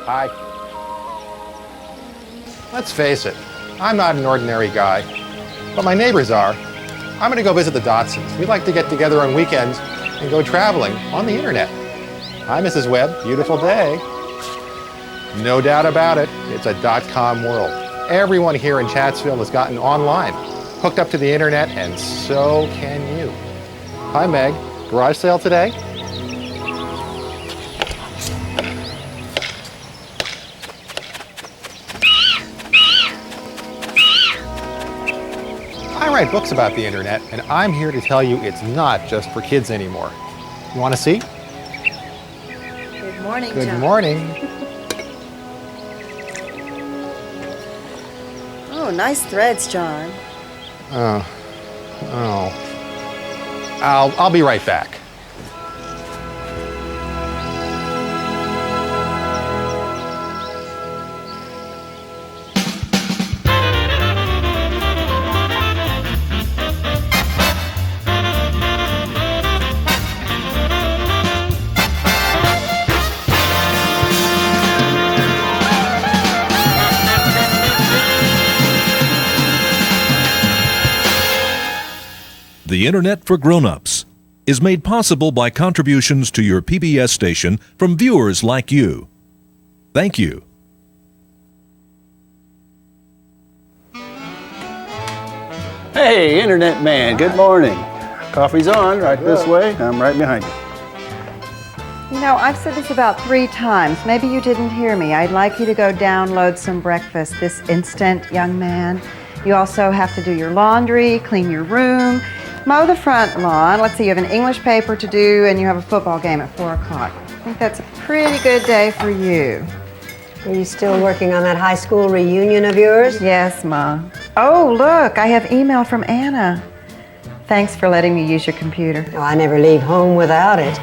Hi. Let's face it, I'm not an ordinary guy, but my neighbors are. I'm going to go visit the Dotsons. We like to get together on weekends and go traveling on the internet. Hi, Mrs. Webb. Beautiful day. No doubt about it, it's a .com world. Everyone here in Chatsville has gotten online, hooked up to the internet, and so can you. Hi, Meg. Garage sale today? I write books about the internet, and I'm here to tell you it's not just for kids anymore. You want to see? Good morning, Good John. morning. Oh, nice threads, John. Oh. I'll be right back. The Internet for Grown-Ups is made possible by contributions to your PBS station from viewers like you. Thank you. Hey, Internet man, good morning. Coffee's on, right this way. I'm right behind you. You know, I've said this about 3 times. Maybe you didn't hear me. I'd like you to go download some breakfast this instant, young man. You also have to do your laundry, clean your room, mow the front lawn. Let's see, you have an English paper to do, and you have a football game at 4 o'clock. I think that's a pretty good day for you. Are you still working on that high school reunion of yours? Yes, Ma. Oh, look, I have email from Anna. Thanks for letting me use your computer. Oh, I never leave home without it.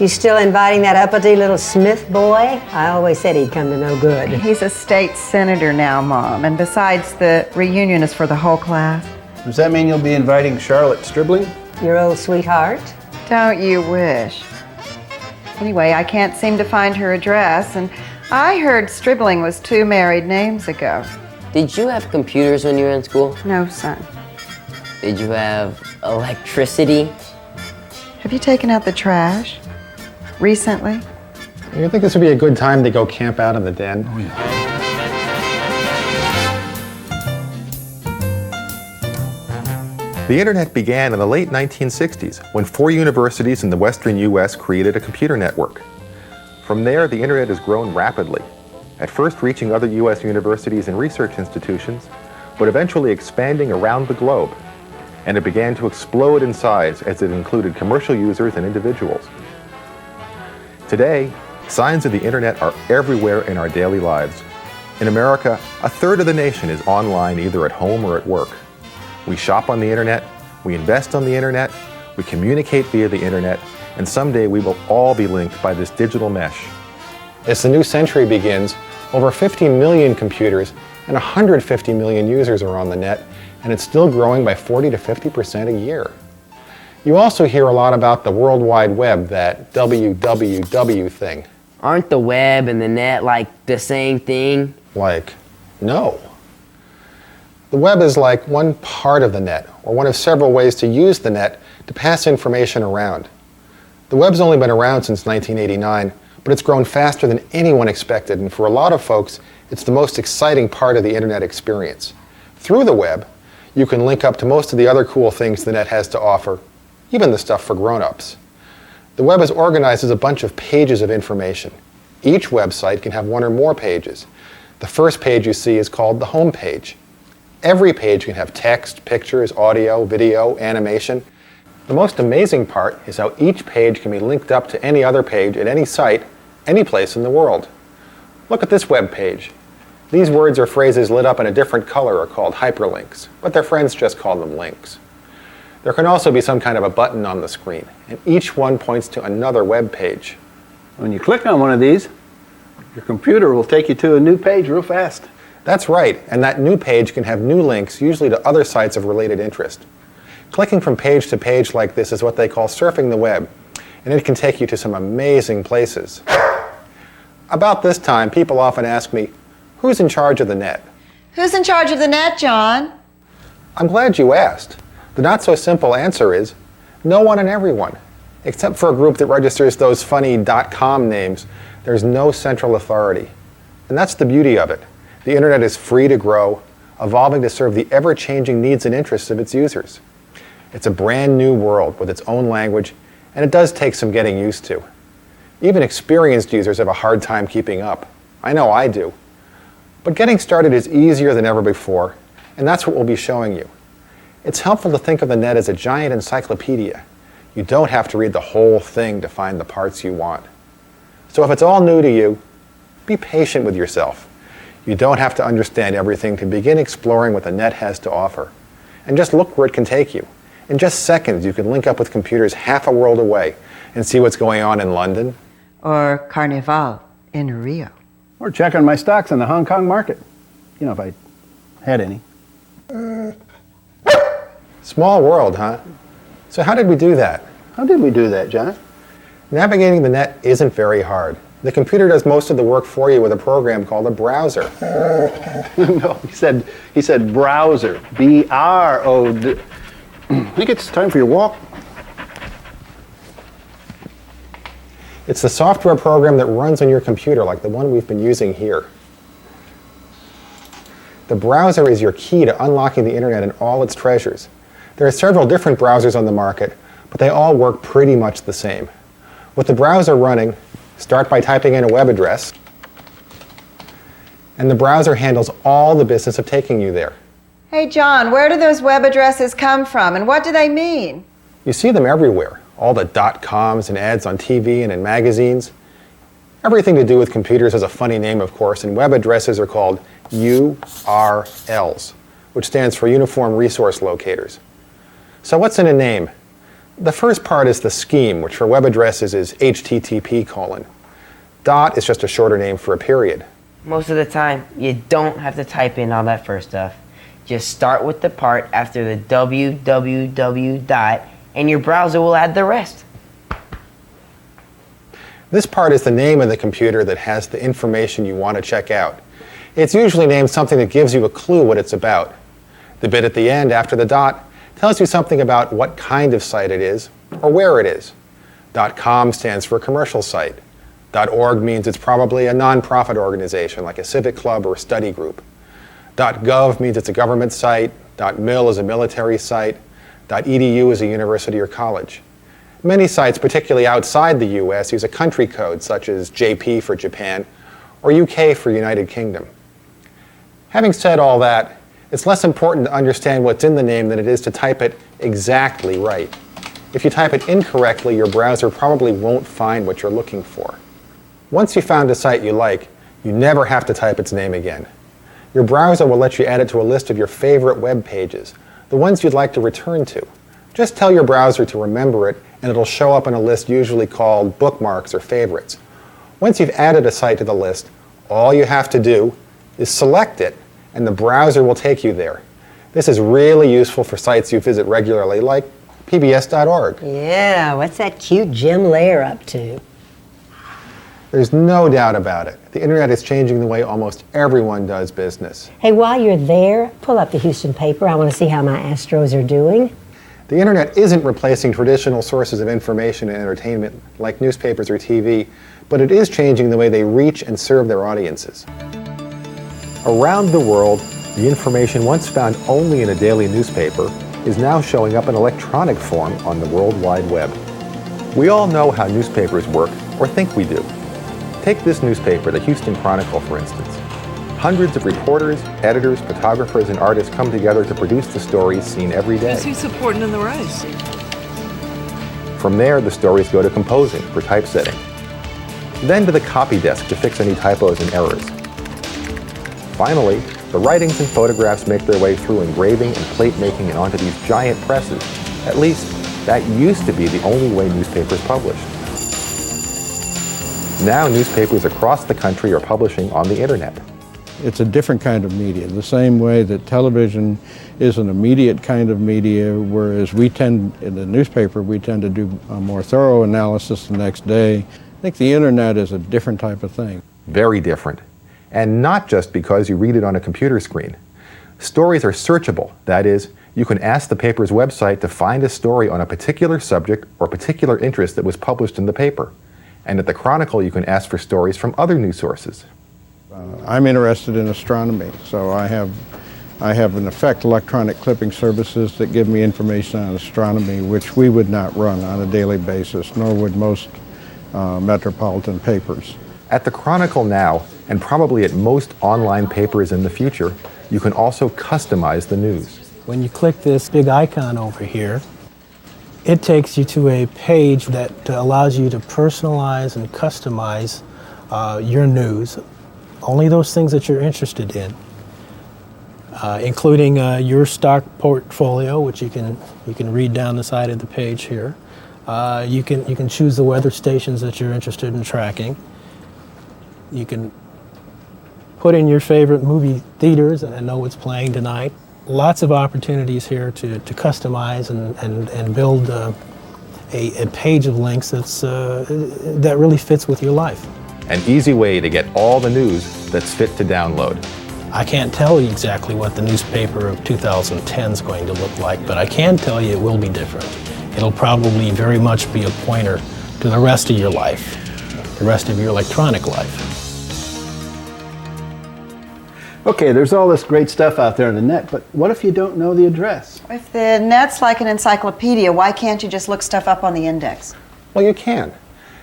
You still inviting that uppity little Smith boy? I always said he'd come to no good. He's a state senator now, Mom, and besides, the reunion is for the whole class. Does that mean you'll be inviting Charlotte Stribling? Your old sweetheart? Don't you wish? Anyway, I can't seem to find her address, and I heard Stribling was 2 married names ago. Did you have computers when you were in school? No, son. Did you have electricity? Have you taken out the trash recently? You think this would be a good time to go camp out in the den? Oh, yeah. The internet began in the late 1960s when 4 universities in the western U.S. created a computer network. From there, the internet has grown rapidly, at first reaching other U.S. universities and research institutions, but eventually expanding around the globe. And it began to explode in size as it included commercial users and individuals. Today, signs of the internet are everywhere in our daily lives. In America, 1/3 of the nation is online either at home or at work. We shop on the internet, we invest on the internet, we communicate via the internet, and someday we will all be linked by this digital mesh. As the new century begins, over 50 million computers and 150 million users are on the net, and it's still growing by 40 to 50% a year. You also hear a lot about the World Wide Web, that WWW thing. Aren't the web and the net like the same thing? Like, no. The web is like one part of the net, or one of several ways to use the net to pass information around. The web's only been around since 1989, but it's grown faster than anyone expected, and for a lot of folks, it's the most exciting part of the internet experience. Through the web, you can link up to most of the other cool things the net has to offer, even the stuff for grown-ups. The web is organized as a bunch of pages of information. Each website can have 1 or more pages. The first page you see is called the home page. Every page can have text, pictures, audio, video, animation. The most amazing part is how each page can be linked up to any other page at any site, any place in the world. Look at this web page. These words or phrases lit up in a different color are called hyperlinks, but their friends just call them links. There can also be some kind of a button on the screen, and each one points to another web page. When you click on one of these, your computer will take you to a new page real fast. That's right, and that new page can have new links, usually to other sites of related interest. Clicking from page to page like this is what they call surfing the web, and it can take you to some amazing places. About this time, people often ask me, who's in charge of the net? Who's in charge of the net, John? I'm glad you asked. The not-so-simple answer is no one and everyone. Except for a group that registers those funny .com names, there's no central authority. And that's the beauty of it. The internet is free to grow, evolving to serve the ever-changing needs and interests of its users. It's a brand new world with its own language, and it does take some getting used to. Even experienced users have a hard time keeping up. I know I do. But getting started is easier than ever before, and that's what we'll be showing you. It's helpful to think of the net as a giant encyclopedia. You don't have to read the whole thing to find the parts you want. So if it's all new to you, be patient with yourself. You don't have to understand everything to begin exploring what the net has to offer. And just look where it can take you. In just seconds, you can link up with computers half a world away and see what's going on in London. Or Carnival in Rio. Or check on my stocks in the Hong Kong market. You know, if I had any. Small world, huh? So how did we do that? How did we do that, John? Navigating the net isn't very hard. The computer does most of the work for you with a program called a browser. No, he said browser. B-R-O-D. I think it's time for your walk. It's the software program that runs on your computer, like the one we've been using here. The browser is your key to unlocking the internet and all its treasures. There are several different browsers on the market, but they all work pretty much the same. With the browser running, start by typing in a web address, and the browser handles all the business of taking you there. Hey, John, where do those web addresses come from, and what do they mean? You see them everywhere, all the .coms and ads on TV and in magazines. Everything to do with computers has a funny name, of course, and web addresses are called URLs, which stands for Uniform Resource Locators. So what's in a name? The first part is the scheme, which for web addresses is HTTP:. Dot is just a shorter name for a period. Most of the time, you don't have to type in all that first stuff. Just start with the part after the www dot, and your browser will add the rest. This part is the name of the computer that has the information you want to check out. It's usually named something that gives you a clue what it's about. The bit at the end after the dot tells you something about what kind of site it is or where it is. .com stands for a commercial site. .org means it's probably a non-profit organization like a civic club or a study group. .gov means it's a government site. .mil is a military site. .edu is a university or college. Many sites, particularly outside the US, use a country code such as JP for Japan or UK for United Kingdom. Having said all that, it's less important to understand what's in the name than it is to type it exactly right. If you type it incorrectly, your browser probably won't find what you're looking for. Once you found a site you like, you never have to type its name again. Your browser will let you add it to a list of your favorite web pages, the ones you'd like to return to. Just tell your browser to remember it, and it'll show up in a list usually called bookmarks or favorites. Once you've added a site to the list, all you have to do is select it, and the browser will take you there. This is really useful for sites you visit regularly, like PBS.org. Yeah, what's that cute Jim Lair up to? There's no doubt about it. The internet is changing the way almost everyone does business. Hey, while you're there, pull up the Houston paper. I want to see how my Astros are doing. The internet isn't replacing traditional sources of information and entertainment like newspapers or TV, but it is changing the way they reach and serve their audiences. Around the world, the information once found only in a daily newspaper is now showing up in electronic form on the World Wide Web. We all know how newspapers work, or think we do. Take this newspaper, the Houston Chronicle, for instance. Hundreds of reporters, editors, photographers, and artists come together to produce the stories seen every day. Who's supporting in the race? From there, the stories go to composing for typesetting. Then to the copy desk to fix any typos and errors. Finally, the writings and photographs make their way through engraving and plate making and onto these giant presses. At least, that used to be the only way newspapers published. Now newspapers across the country are publishing on the internet. It's a different kind of media, the same way that television is an immediate kind of media, whereas in the newspaper, we tend to do a more thorough analysis the next day. I think the internet is a different type of thing. very different. And not just because you read it on a computer screen. Stories are searchable. That is, you can ask the paper's website to find a story on a particular subject or particular interest that was published in the paper. And at the Chronicle, you can ask for stories from other news sources. I'm interested in astronomy, so I have in effect electronic clipping services that give me information on astronomy, which we would not run on a daily basis, nor would most metropolitan papers. At the Chronicle now, and probably at most online papers in the future, you can also customize the news. When you click this big icon over here, it takes you to a page that allows you to personalize and customize your news. Only those things that you're interested in, including your stock portfolio, which you can read down the side of the page here. You can choose the weather stations that you're interested in tracking. You can put in your favorite movie theaters and know what's playing tonight. Lots of opportunities here to customize and build a page of links that really fits with your life. An easy way to get all the news that's fit to download. I can't tell you exactly what the newspaper of 2010 is going to look like, but I can tell you it will be different. It'll probably very much be a pointer to the rest of your life, the rest of your electronic life. Okay, there's all this great stuff out there on the net, but what if you don't know the address? If the net's like an encyclopedia, why can't you just look stuff up on the index? Well, you can.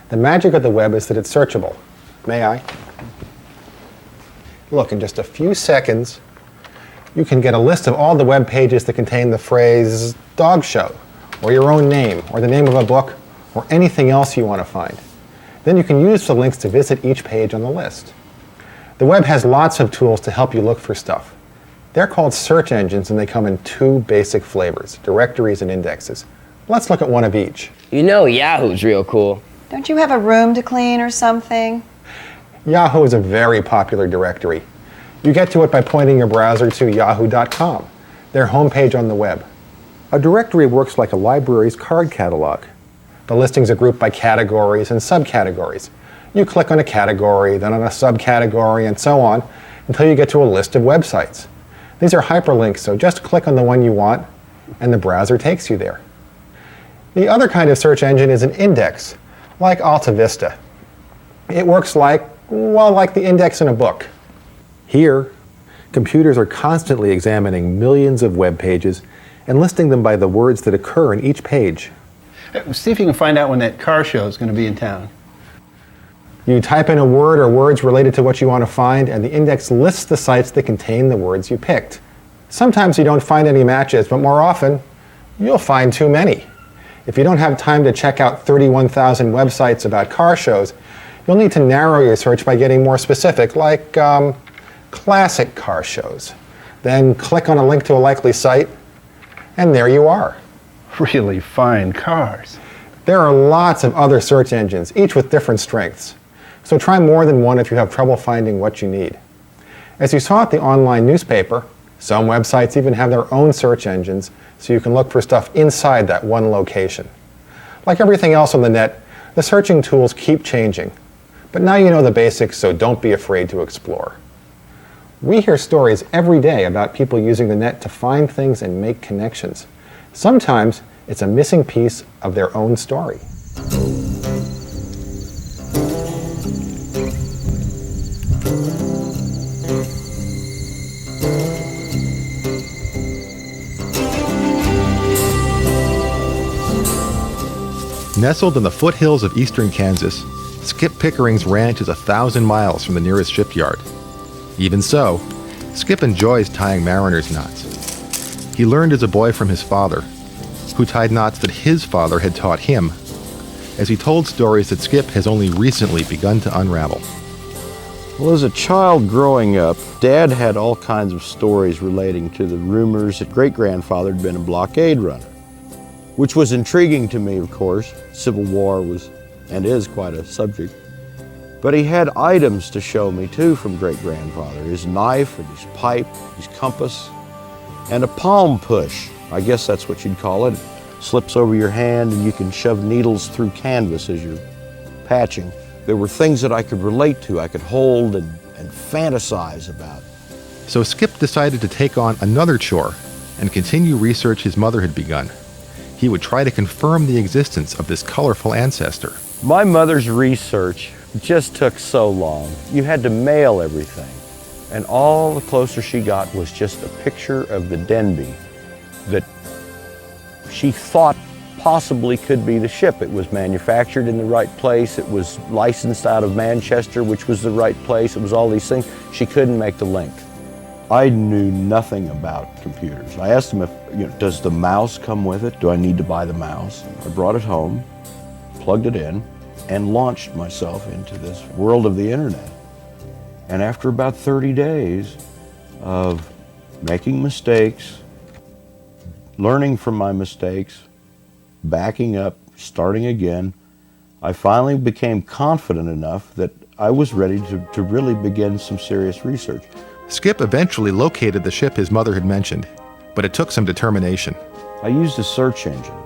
The magic of the web is that it's searchable. May I? Look, in just a few seconds, you can get a list of all the web pages that contain the phrase dog show, or your own name, or the name of a book, or anything else you want to find. Then you can use the links to visit each page on the list. The web has lots of tools to help you look for stuff. They're called search engines, and they come in two basic flavors, directories and indexes. Let's look at one of each. You know Yahoo's real cool. Don't you have a room to clean or something? Yahoo is a very popular directory. You get to it by pointing your browser to yahoo.com, their homepage on the web. A directory works like a library's card catalog. The listings are grouped by categories and subcategories. You click on a category, then on a subcategory, and so on, until you get to a list of websites. These are hyperlinks, so just click on the one you want, and the browser takes you there. The other kind of search engine is an index, like Alta Vista. It works like the index in a book. Here, computers are constantly examining millions of web pages and listing them by the words that occur in each page. See if you can find out when that car show is going to be in town. You type in a word or words related to what you want to find, and the index lists the sites that contain the words you picked. Sometimes you don't find any matches, but more often, you'll find too many. If you don't have time to check out 31,000 websites about car shows, you'll need to narrow your search by getting more specific, like classic car shows. Then click on a link to a likely site, and there you are. Really fine cars. There are lots of other search engines, each with different strengths. So try more than one if you have trouble finding what you need. As you saw at the online newspaper, some websites even have their own search engines, so you can look for stuff inside that one location. Like everything else on the net, the searching tools keep changing. But now you know the basics, so don't be afraid to explore. We hear stories every day about people using the net to find things and make connections. Sometimes it's a missing piece of their own story. Nestled in the foothills of eastern Kansas, Skip Pickering's ranch is 1,000 miles from the nearest shipyard. Even so, Skip enjoys tying mariner's knots. He learned as a boy from his father, who tied knots that his father had taught him, as he told stories that Skip has only recently begun to unravel. Well, as a child growing up, Dad had all kinds of stories relating to the rumors that great-grandfather had been a blockade runner, which was intriguing to me, of course. Civil War was and is quite a subject. But he had items to show me, too, from great-grandfather. His knife and his pipe, his compass, and a palm push. I guess that's what you'd call it. It slips over your hand and you can shove needles through canvas as you're patching. There were things that I could relate to, I could hold and fantasize about. So Skip decided to take on another chore and continue research his mother had begun. He would try to confirm the existence of this colorful ancestor. My mother's research just took so long. You had to mail everything. And all the closer she got was just a picture of the Denby that she thought possibly could be the ship. It was manufactured in the right place. It was licensed out of Manchester, which was the right place. It was all these things. She couldn't make the link. I knew nothing about computers. I asked him if, does the mouse come with it? Do I need to buy the mouse? I brought it home, plugged it in, and launched myself into this world of the internet. And after about 30 days of making mistakes, learning from my mistakes, backing up, starting again, I finally became confident enough that I was ready to really begin some serious research. Skip eventually located the ship his mother had mentioned, but it took some determination. I used a search engine.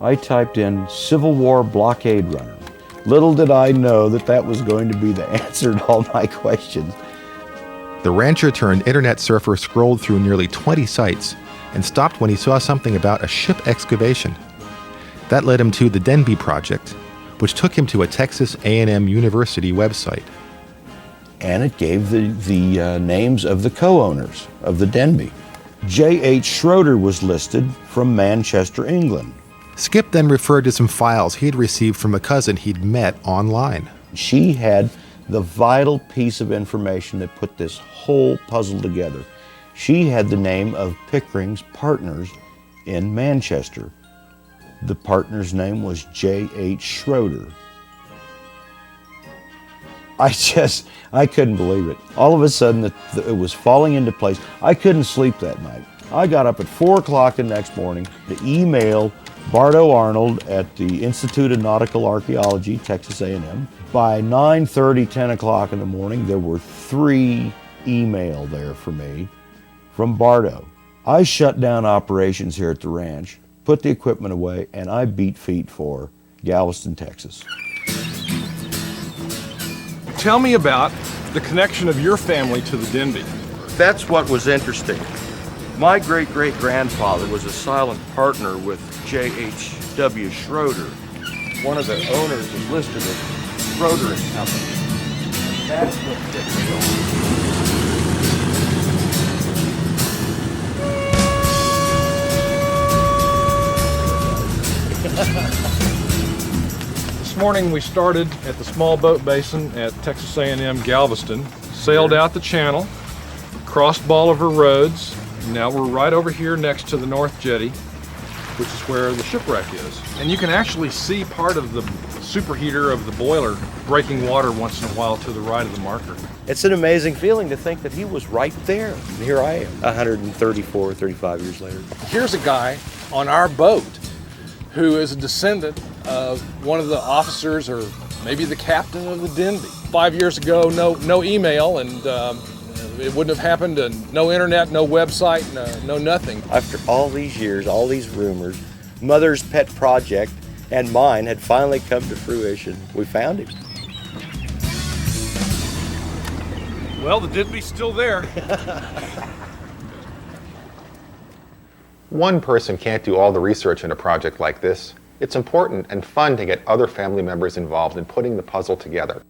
I typed in Civil War blockade runner. Little did I know that that was going to be the answer to all my questions. The rancher turned internet surfer scrolled through nearly 20 sites and stopped when he saw something about a ship excavation. That led him to the Denby Project, which took him to a Texas A&M University website. And it gave the names of the co-owners of the Denby. J.H. Schroeder was listed from Manchester, England. Skip then referred to some files he had received from a cousin he'd met online. She had the vital piece of information that put this whole puzzle together. She had the name of Pickering's partners in Manchester. The partner's name was J.H. Schroeder. I couldn't believe it. All of a sudden, it was falling into place. I couldn't sleep that night. I got up at 4 o'clock the next morning to email Bardo Arnold at the Institute of Nautical Archaeology, Texas A&M. By 9:30, 10 o'clock in the morning, there were 3 email there for me from Bardo. I shut down operations here at the ranch, put the equipment away, and I beat feet for Galveston, Texas. Tell me about the connection of your family to the Denby. That's what was interesting. My great-great-grandfather was a silent partner with J.H.W. Schroeder. One of the owners is listed as Schroeder and Company. That's what tipped me off. This morning we started at the small boat basin at Texas A&M Galveston, sailed out the channel, crossed Bolivar Roads. Now we're right over here next to the North Jetty, which is where the shipwreck is. And you can actually see part of the superheater of the boiler breaking water once in a while to the right of the marker. It's an amazing feeling to think that he was right there. And here I am, 134, 35 years later. Here's a guy on our boat who is a descendant of one of the officers or maybe the captain of the Denby. 5 years ago, no email, and it wouldn't have happened, and no internet, no website, no nothing. After all these years, all these rumors, Mother's pet project and mine had finally come to fruition. We found him. Well, the Denby's still there. One person can't do all the research in a project like this. It's important and fun to get other family members involved in putting the puzzle together.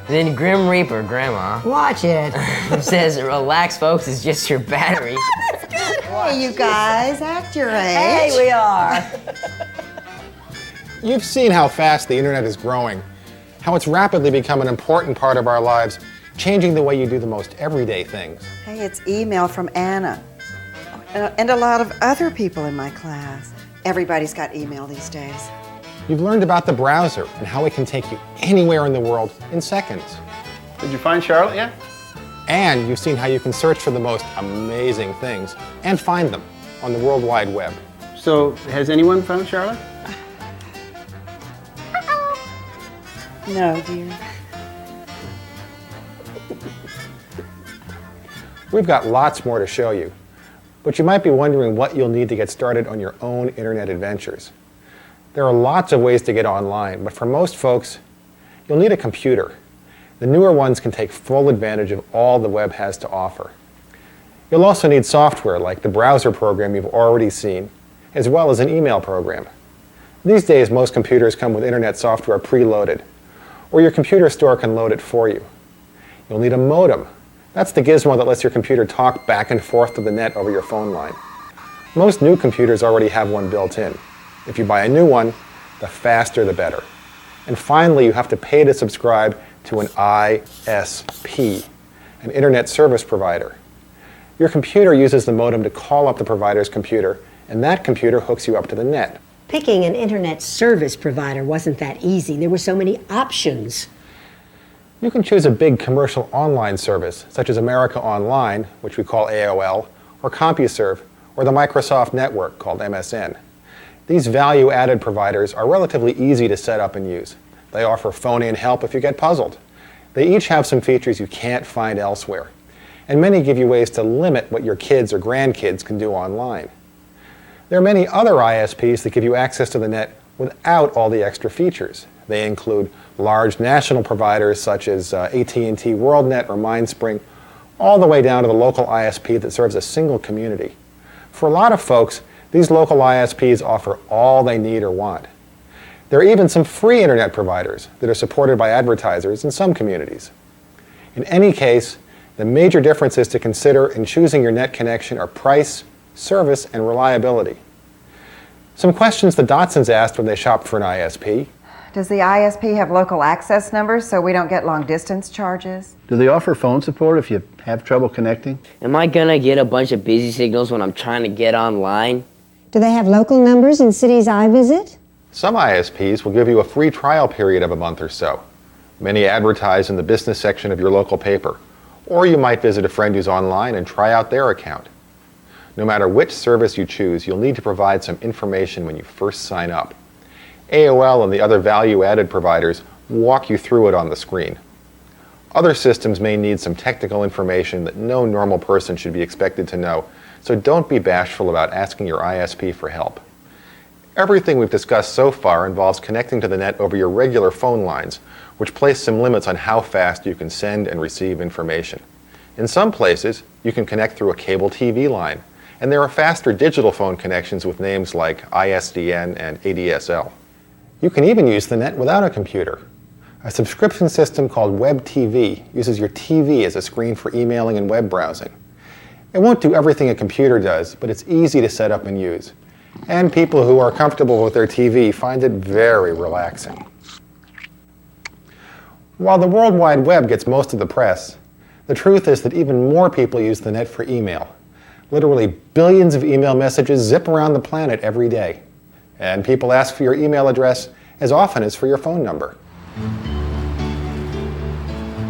Then Grim Reaper, Grandma, Watch it. says, relax, folks, it's just your battery. Hey, you guys, act your age. Hey, we are. You've seen how fast the internet is growing, how it's rapidly become an important part of our lives, changing the way you do the most everyday things. Hey, it's email from Anna and a lot of other people in my class. Everybody's got email these days. You've learned about the browser and how it can take you anywhere in the world in seconds. Did you find Charlotte yet? And you've seen how you can search for the most amazing things and find them on the World Wide Web. So, has anyone found Charlotte? No, dear. We've got lots more to show you, but you might be wondering what you'll need to get started on your own internet adventures. There are lots of ways to get online, but for most folks, You'll need a computer. The newer ones can take full advantage of all the web has to offer. You'll also need software like the browser program you've already seen, as well as an email program. These days, most computers come with internet software preloaded, or your computer store can load it for you. You'll need a modem. That's the gizmo that lets your computer talk back and forth to the net over your phone line. Most new computers already have one built in. If you buy a new one, the faster the better. And finally, you have to pay to subscribe to an ISP, an internet service provider. Your computer uses the modem to call up the provider's computer, and that computer hooks you up to the net. Picking an internet service provider wasn't that easy. There were so many options. You can choose a big commercial online service, such as America Online, which we call AOL, or CompuServe, or the Microsoft Network, called MSN. These value-added providers are relatively easy to set up and use. They offer phone-in help if you get puzzled. They each have some features you can't find elsewhere. And many give you ways to limit what your kids or grandkids can do online. There are many other ISPs that give you access to the net without all the extra features. They include large national providers such as AT&T WorldNet or Mindspring, all the way down to the local ISP that serves a single community. For a lot of folks, these local ISPs offer all they need or want. There are even some free internet providers that are supported by advertisers in some communities. In any case, the major differences to consider in choosing your net connection are price, service, and reliability. Some questions the Dotsons asked when they shopped for an ISP. Does the ISP have local access numbers so we don't get long distance charges? Do they offer phone support if you have trouble connecting? Am I gonna get a bunch of busy signals when I'm trying to get online? Do they have local numbers in cities I visit? Some ISPs will give you a free trial period of a month or so. Many advertise in the business section of your local paper, or you might visit a friend who's online and try out their account. No matter which service you choose, you'll need to provide some information when you first sign up. AOL and the other value-added providers walk you through it on the screen. Other systems may need some technical information that no normal person should be expected to know, so don't be bashful about asking your ISP for help. Everything we've discussed so far involves connecting to the net over your regular phone lines, which place some limits on how fast you can send and receive information. In some places, you can connect through a cable TV line, and there are faster digital phone connections with names like ISDN and ADSL. You can even use the net without a computer. A subscription system called Web TV uses your TV as a screen for emailing and web browsing. It won't do everything a computer does, but it's easy to set up and use. And people who are comfortable with their TV find it very relaxing. While the World Wide Web gets most of the press, the truth is that even more people use the net for email. Literally billions of email messages zip around the planet every day. And people ask for your email address as often as for your phone number.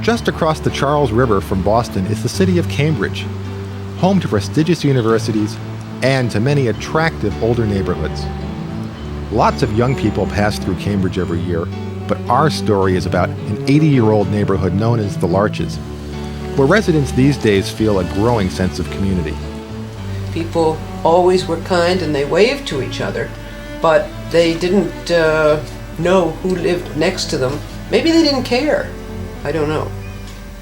Just across the Charles River from Boston is the city of Cambridge, home to prestigious universities and to many attractive older neighborhoods. Lots of young people pass through Cambridge every year, but our story is about an 80-year-old neighborhood known as the Larches, where residents these days feel a growing sense of community. People always were kind and they waved to each other, but they didn't know who lived next to them. Maybe they didn't care. I don't know.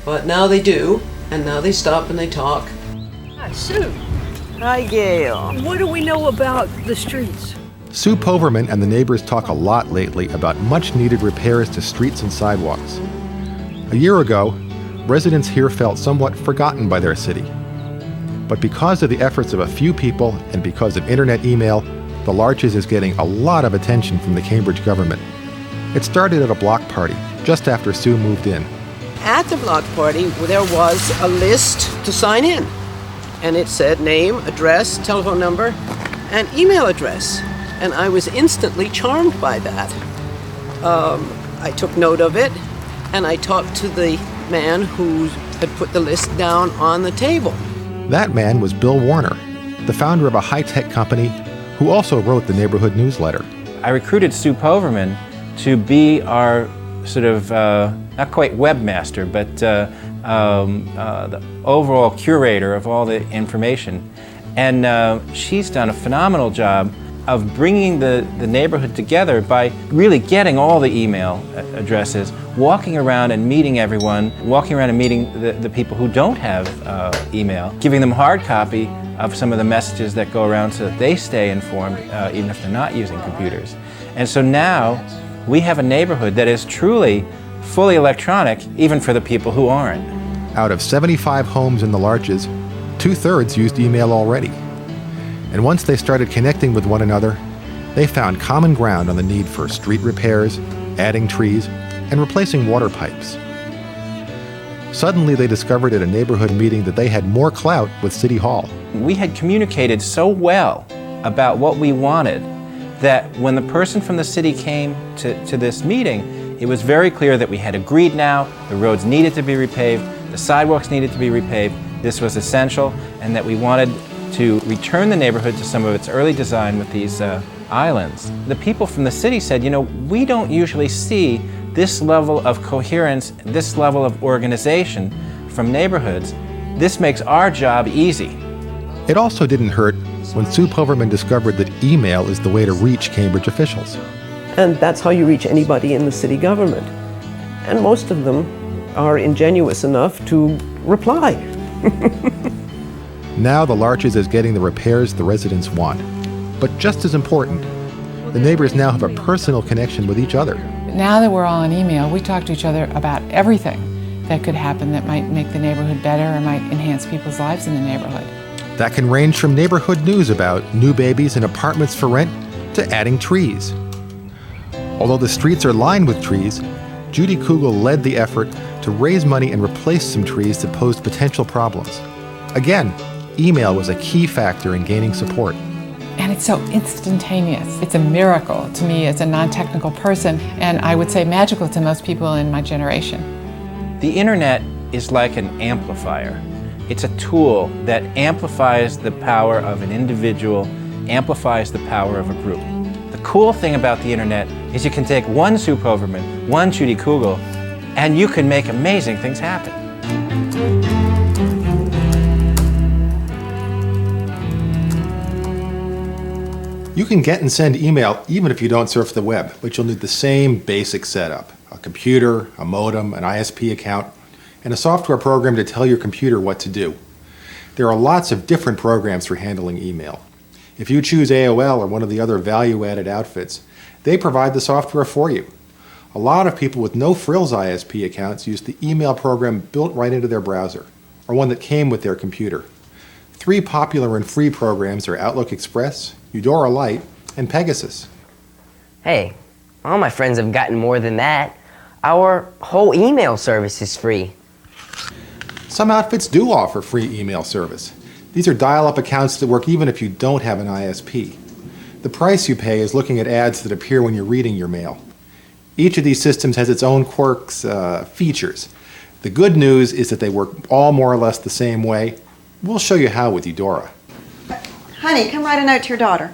But now they do, and now they stop and they talk. Hi, Sue. Hi, Gail. What do we know about the streets? Sue Poverman and the neighbors talk a lot lately about much-needed repairs to streets and sidewalks. A year ago, residents here felt somewhat forgotten by their city. But because of the efforts of a few people and because of internet email, the Larches is getting a lot of attention from the Cambridge government. It started at a block party just after Sue moved in. At the block party, there was a list to sign in. And it said name, address, telephone number, and email address. And I was instantly charmed by that. I took note of it, and I talked to the man who had put the list down on the table. That man was Bill Warner, the founder of a high-tech company who also wrote the neighborhood newsletter. I recruited Sue Poverman to be our sort of, not quite webmaster, but the overall curator of all the information. And she's done a phenomenal job of bringing the neighborhood together by really getting all the email addresses, walking around and meeting everyone, walking around and meeting the people who don't have email, giving them hard copy of some of the messages that go around so that they stay informed even if they're not using computers. And so now we have a neighborhood that is truly fully electronic, even for the people who aren't. Out of 75 homes in the Larches, 2/3 used email already. And once they started connecting with one another, they found common ground on the need for street repairs, adding trees, and replacing water pipes. Suddenly they discovered at a neighborhood meeting that they had more clout with City Hall. We had communicated so well about what we wanted that when the person from the city came to this meeting, it was very clear that we had agreed now the roads needed to be repaved, the sidewalks needed to be repaved, this was essential, and that we wanted to return the neighborhood to some of its early design with these islands. The people from the city said, you know, we don't usually see this level of coherence, this level of organization from neighborhoods. This makes our job easy. It also didn't hurt when Sue Poverman discovered that email is the way to reach Cambridge officials. And that's how you reach anybody in the city government. And most of them are ingenuous enough to reply. Now the Larches is getting the repairs the residents want. But just as important, the neighbors now have a personal connection with each other. Now that we're all on email, we talk to each other about everything that could happen that might make the neighborhood better or might enhance people's lives in the neighborhood. That can range from neighborhood news about new babies and apartments for rent to adding trees. Although the streets are lined with trees, Judy Kugel led the effort to raise money and replace some trees that posed potential problems. Again, email was a key factor in gaining support. And it's so instantaneous. It's a miracle to me as a non-technical person, and I would say magical to most people in my generation. The internet is like an amplifier. It's a tool that amplifies the power of an individual, amplifies the power of a group. The cool thing about the internet is you can take one Sue Poverman, one Judy Kugel, and you can make amazing things happen. You can get and send email even if you don't surf the web, but you'll need the same basic setup: a computer, a modem, an ISP account, and a software program to tell your computer what to do. There are lots of different programs for handling email. If you choose AOL or one of the other value-added outfits, they provide the software for you. A lot of people with no-frills ISP accounts use the email program built right into their browser, or one that came with their computer. 3 popular and free programs are Outlook Express, Eudora Lite, and Pegasus. Hey, all my friends have gotten more than that. Our whole email service is free. Some outfits do offer free email service. These are dial-up accounts that work even if you don't have an ISP. The price you pay is looking at ads that appear when you're reading your mail. Each of these systems has its own quirks, features. The good news is that they work all more or less the same way. We'll show you how with Eudora. Honey, come write a note to your daughter.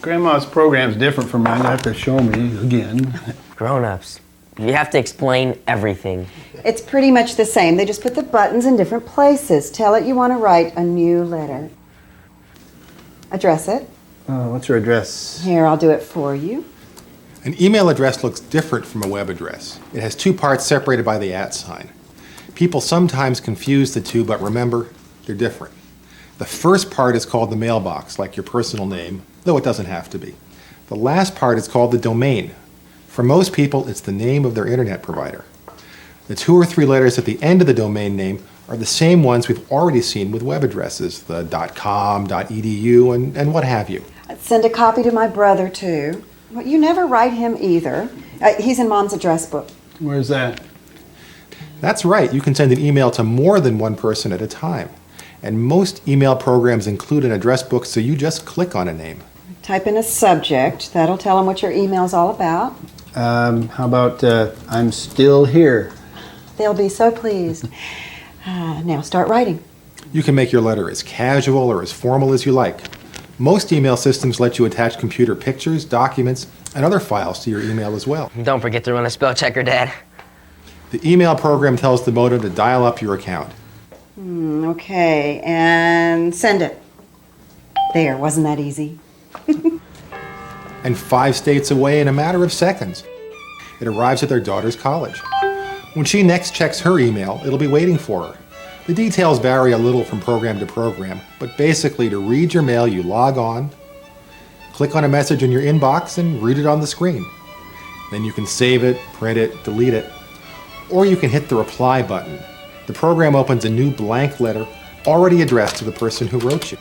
Grandma's program's different from mine. You have to show me again. Grown-ups, you have to explain everything. It's pretty much the same. They just put the buttons in different places. Tell it you want to write a new letter. Address it. What's her address? Here, I'll do it for you. An email address looks different from a web address. It has 2 parts separated by the @ sign. People sometimes confuse the two, but remember, they're different. The first part is called the mailbox, like your personal name, though it doesn't have to be. The last part is called the domain. For most people, it's the name of their internet provider. The 2 or 3 letters at the end of the domain name are the same ones we've already seen with web addresses, the .com, .edu, and what have you. I'd send a copy to my brother, too. Well, you never write him either. He's in Mom's address book. Where's that? That's right. You can send an email to more than one person at a time. And most email programs include an address book, so you just click on a name. Type in a subject. That'll tell them what your email's all about. How about I'm still here? They'll be so pleased. Now start writing. You can make your letter as casual or as formal as you like. Most email systems let you attach computer pictures, documents, and other files to your email as well. Don't forget to run a spell checker, Dad. The email program tells the modem to dial up your account. Okay, and send it. There, wasn't that easy? and 5 states away in a matter of seconds. It arrives at their daughter's college. When she next checks her email, it'll be waiting for her. The details vary a little from program to program, but basically to read your mail, you log on, click on a message in your inbox, and read it on the screen. Then you can save it, print it, delete it, or you can hit the reply button. The program opens a new blank letter already addressed to the person who wrote you.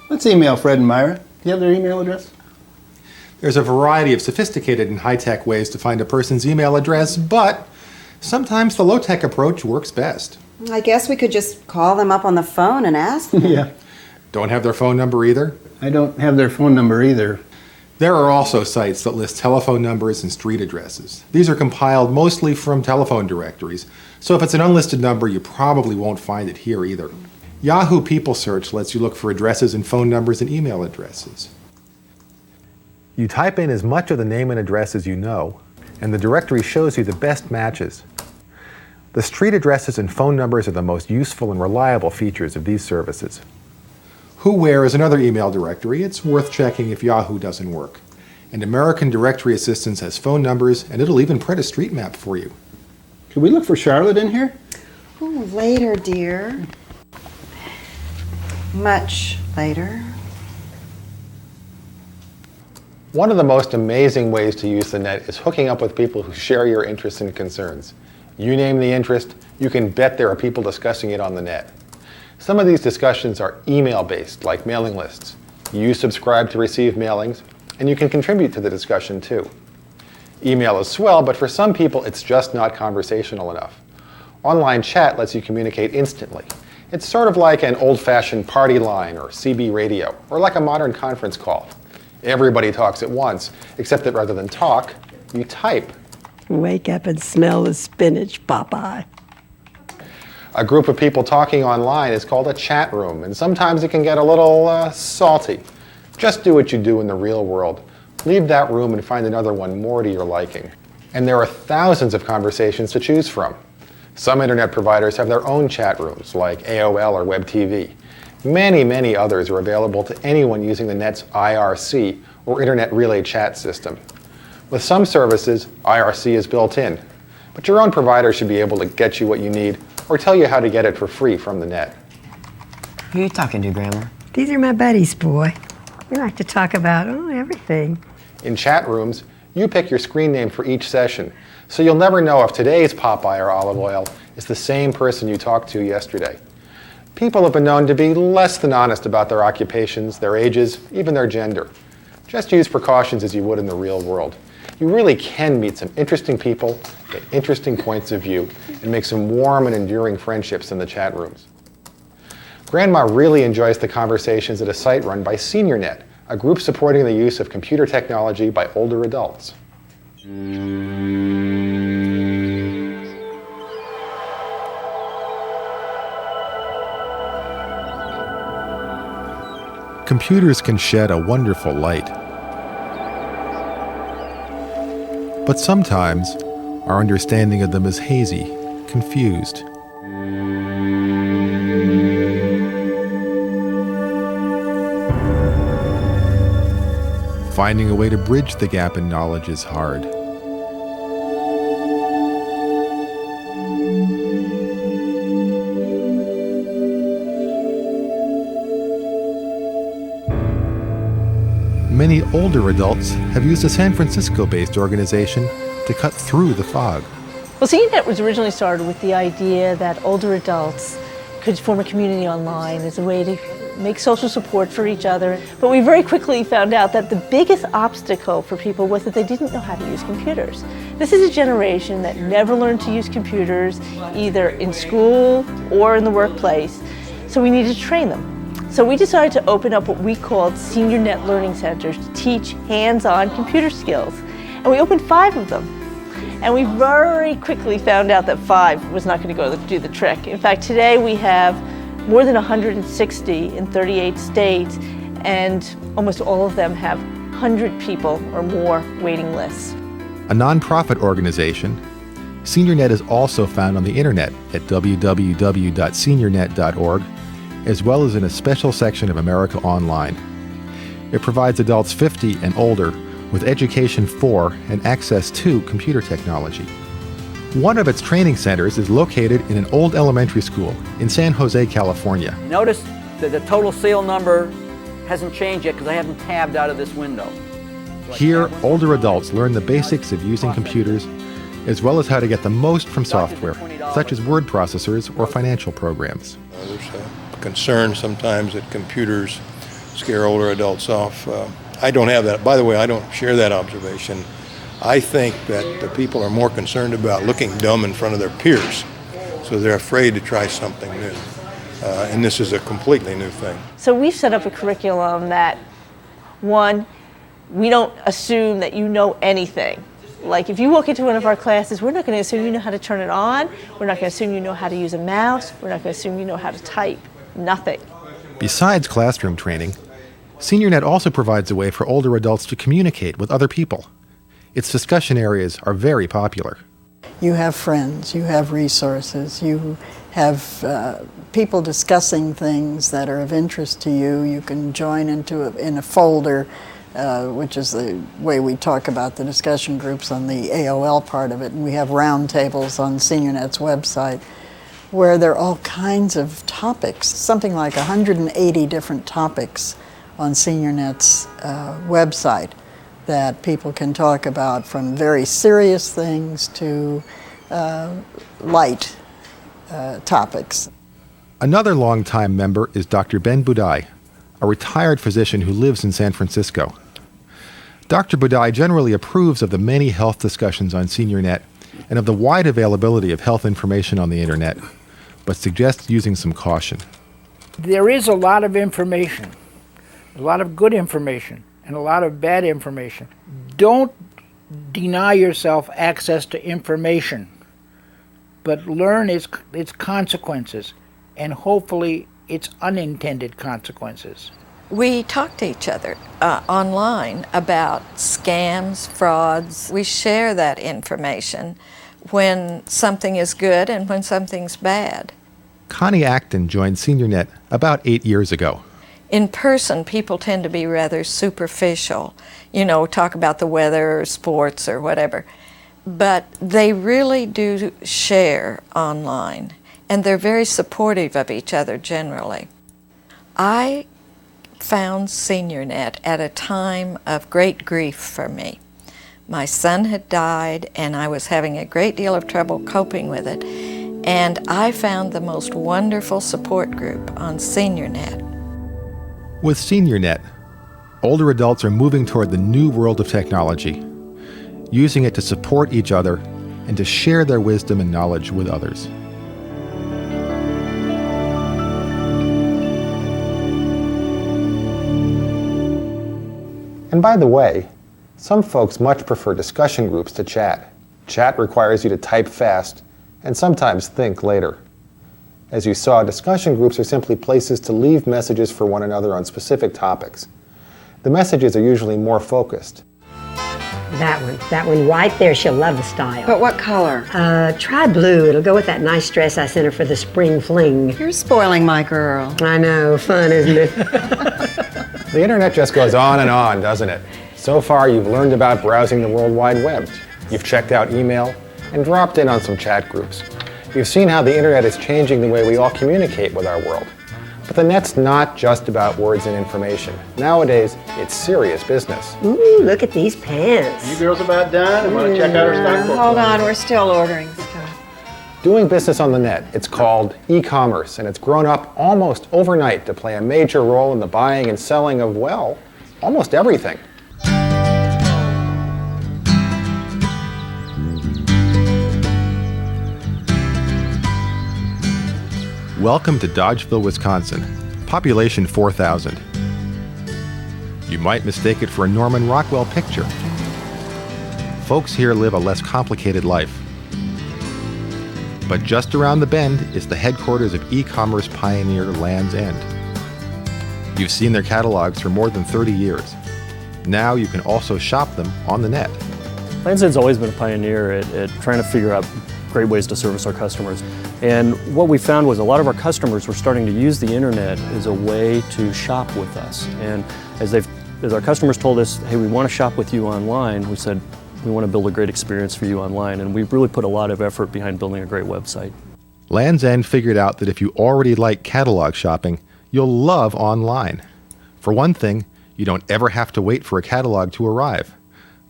Let's email Fred and Myra. Do you have their email address? There's a variety of sophisticated and high-tech ways to find a person's email address, but sometimes the low-tech approach works best. I guess we could just call them up on the phone and ask them. Yeah. Don't have their phone number either? I don't have their phone number either. There are also sites that list telephone numbers and street addresses. These are compiled mostly from telephone directories, so if it's an unlisted number, you probably won't find it here either. Yahoo People Search lets you look for addresses and phone numbers and email addresses. You type in as much of the name and address as you know, and the directory shows you the best matches. The street addresses and phone numbers are the most useful and reliable features of these services. Who/Where is another email directory. It's worth checking if Yahoo doesn't work. And American Directory Assistance has phone numbers, and it'll even print a street map for you. Could we look for Charlotte in here? Oh, later, dear. Much later. One of the most amazing ways to use the net is hooking up with people who share your interests and concerns. You name the interest, you can bet there are people discussing it on the net. Some of these discussions are email-based, like mailing lists. You subscribe to receive mailings, and you can contribute to the discussion too. Email is swell, but for some people it's just not conversational enough. Online chat lets you communicate instantly. It's sort of like an old-fashioned party line or CB radio, or like a modern conference call. Everybody talks at once, except that rather than talk, you type. Wake up and smell the spinach, Popeye. A group of people talking online is called a chat room, and sometimes it can get a little salty. Just do what you do in the real world. Leave that room and find another one more to your liking. And there are thousands of conversations to choose from. Some internet providers have their own chat rooms, like AOL or WebTV. Many others are available to anyone using the net's IRC, or Internet Relay Chat system. With some services, IRC is built in, but your own provider should be able to get you what you need or tell you how to get it for free from the net. Who are you talking to, Grandma? These are my buddies, boy. We like to talk about everything. In chat rooms, you pick your screen name for each session, so you'll never know if today's Popeye or olive oil is the same person you talked to yesterday. People have been known to be less than honest about their occupations, their ages, even their gender. Just use precautions as you would in the real world. You really can meet some interesting people, get interesting points of view, and make some warm and enduring friendships in the chat rooms. Grandma really enjoys the conversations at a site run by SeniorNet, a group supporting the use of computer technology by older adults. Computers can shed a wonderful light. But sometimes, our understanding of them is hazy, confused. Finding a way to bridge the gap in knowledge is hard. Many older adults have used a San Francisco-based organization to cut through the fog. Well, SeniorNet was originally started with the idea that older adults could form a community online as a way to make social support for each other. But we very quickly found out that the biggest obstacle for people was that they didn't know how to use computers. This is a generation that never learned to use computers, either in school or in the workplace, so we needed to train them. So we decided to open up what we called SeniorNet Learning Centers to teach hands-on computer skills. And we opened 5 of them. And we very quickly found out that 5 was not going to go do the trick. In fact, today we have more than 160 in 38 states, and almost all of them have 100 people or more waiting lists. A nonprofit organization, SeniorNet is also found on the internet at www.seniornet.org, as well as in a special section of America Online. It provides adults 50 and older with education for and access to computer technology. One of its training centers is located in an old elementary school in San Jose, California. Notice that the total sale number hasn't changed yet because I haven't tabbed out of this window. Here, older adults learn the basics of using computers, as well as how to get the most from software, such as word processors or financial programs. There's a concern sometimes that computers scare older adults off. I don't have that. By the way, I don't share that observation. I think that the people are more concerned about looking dumb in front of their peers, so they're afraid to try something new. And this is a completely new thing. So we've set up a curriculum that, one, we don't assume that you know anything. Like if you walk into one of our classes, we're not going to assume you know how to turn it on. We're not going to assume you know how to use a mouse. We're not going to assume you know how to type. Nothing. Besides classroom training, SeniorNet also provides a way for older adults to communicate with other people. Its discussion areas are very popular. You have friends, you have resources, you have people discussing things that are of interest to you. You can join in a folder, which is the way we talk about the discussion groups on the AOL part of it. And we have roundtables on SeniorNet's website where there are all kinds of topics, something like 180 different topics on SeniorNet's website that people can talk about, from very serious things to light topics. Another longtime member is Dr. Ben Budai, a retired physician who lives in San Francisco. Dr. Budai generally approves of the many health discussions on SeniorNet and of the wide availability of health information on the internet, but suggests using some caution. There is a lot of information, a lot of good information, and a lot of bad information. Don't deny yourself access to information, but learn its consequences, and hopefully its unintended consequences. We talk to each other online about scams, frauds. We share that information when something is good and when something's bad. Connie Acton joined SeniorNet about 8 years ago. In person, people tend to be rather superficial, talk about the weather or sports or whatever. But they really do share online, and they're very supportive of each other generally. I found SeniorNet at a time of great grief for me. My son had died, and I was having a great deal of trouble coping with it, and I found the most wonderful support group on SeniorNet. With SeniorNet, older adults are moving toward the new world of technology, using it to support each other and to share their wisdom and knowledge with others. And by the way, some folks much prefer discussion groups to chat. Chat requires you to type fast and sometimes think later. As you saw, discussion groups are simply places to leave messages for one another on specific topics. The messages are usually more focused. That one right there, she'll love the style. But what color? Try blue. It'll go with that nice dress I sent her for the spring fling. You're spoiling my girl. I know, fun, isn't it? The internet just goes on and on, doesn't it? So far, you've learned about browsing the World Wide Web. You've checked out email and dropped in on some chat groups. You've seen how the internet is changing the way we all communicate with our world. But the net's not just about words and information. Nowadays, it's serious business. Ooh, look at these pants. You girls about done? Want to check out our stock portfolio? Hold on, we're still ordering stuff. Doing business on the net, it's called e-commerce, and it's grown up almost overnight to play a major role in the buying and selling of, well, almost everything. Welcome to Dodgeville, Wisconsin, population 4,000. You might mistake it for a Norman Rockwell picture. Folks here live a less complicated life. But just around the bend is the headquarters of e-commerce pioneer Land's End. You've seen their catalogs for more than 30 years. Now you can also shop them on the net. Land's End's always been a pioneer at trying to figure out great ways to service our customers. And what we found was a lot of our customers were starting to use the internet as a way to shop with us. And as our customers told us, hey, we want to shop with you online, we said, we want to build a great experience for you online. And we've really put a lot of effort behind building a great website. Land's End figured out that if you already like catalog shopping, you'll love online. For one thing, you don't ever have to wait for a catalog to arrive.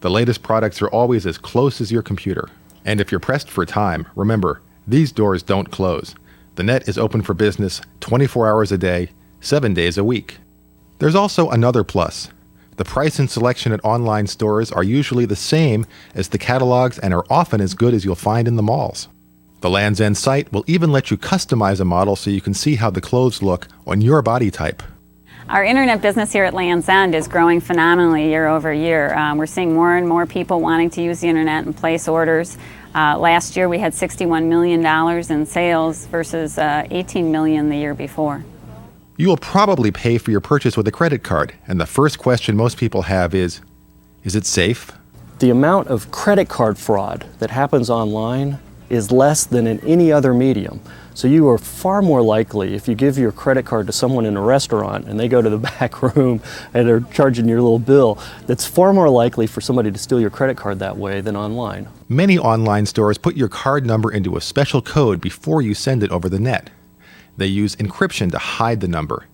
The latest products are always as close as your computer. And if you're pressed for time, remember, these doors don't close. The net is open for business 24 hours a day, 7 days a week. There's also another plus. The price and selection at online stores are usually the same as the catalogs and are often as good as you'll find in the malls. The Land's End site will even let you customize a model so you can see how the clothes look on your body type. Our internet business here at Land's End is growing phenomenally year over year. We're seeing more and more people wanting to use the internet and place orders. Last year we had $61 million in sales versus $18 million the year before. You will probably pay for your purchase with a credit card, and the first question most people have is it safe? The amount of credit card fraud that happens online is less than in any other medium. So you are far more likely, if you give your credit card to someone in a restaurant and they go to the back room and they're charging your little bill, that's far more likely for somebody to steal your credit card that way than online. Many online stores put your card number into a special code before you send it over the net. They use encryption to hide the number.